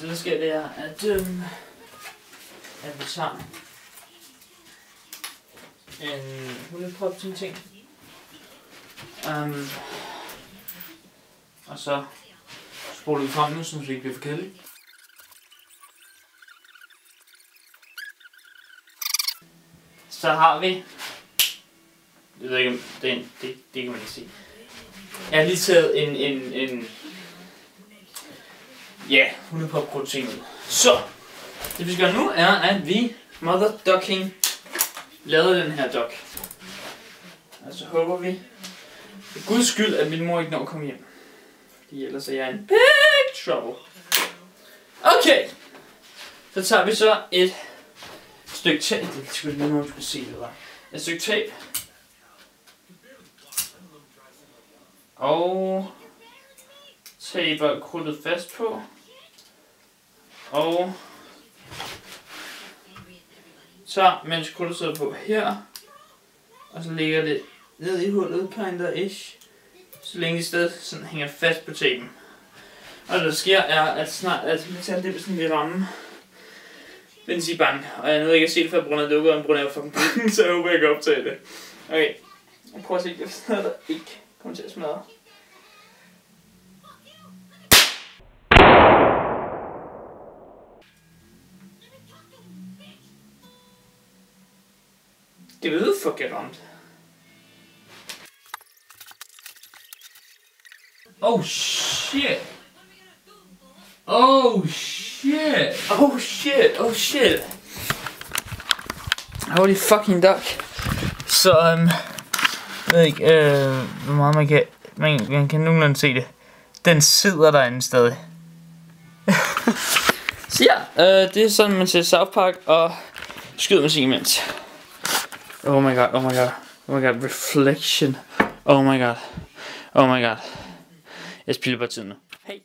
der sker det er, at vi tager en hundeprop til en ting. Og så spoler vi frem nu, så det ikke bliver for kedeligt. Så har vi, jeg ved ikke om det kan man ikke se. Jeg har lige taget en hundepop-protein ud. Så, det vi skal gøre nu er, at vi mother ducking lavede den her duck. Og så håber vi for guds skyld, at min mor ikke når at komme hjem. Fordi ellers er jeg en big trouble. Okay, så tager vi så et stykke tape. Det skulle lige nogen skulle se det var. Et stykke tape. Og taper krudtet fast på. Og så mens krudtet sidder på her. Og så ligger det ned i hullet, kinda-ish. Så længe det stadig sådan hænger fast på tapen. Og det der sker er, at snart at metaldimsen vil ramme benzinbank. Og jeg nåede ikke at se det før, på grund af det var en brun af fucking byggen, så jeg håber, jeg kan optage det. Okay, jeg prøver at se, det sådan der ikke kommer til at smadre. Det ved fuck jeg ramt. Oh shit. Oh shit. Oh shit. Oh shit. Holy fucking duck. Så jeg ved ikke hvor meget man kan nogenlunde se det. Den sidder derinde stadig. Så ja, det er sådan man ser South Park og skyder musik imens. Oh my god, oh my god. Oh my god, reflection. Oh my god. Oh my god. Jeg spiller bare tiden nu. Hey.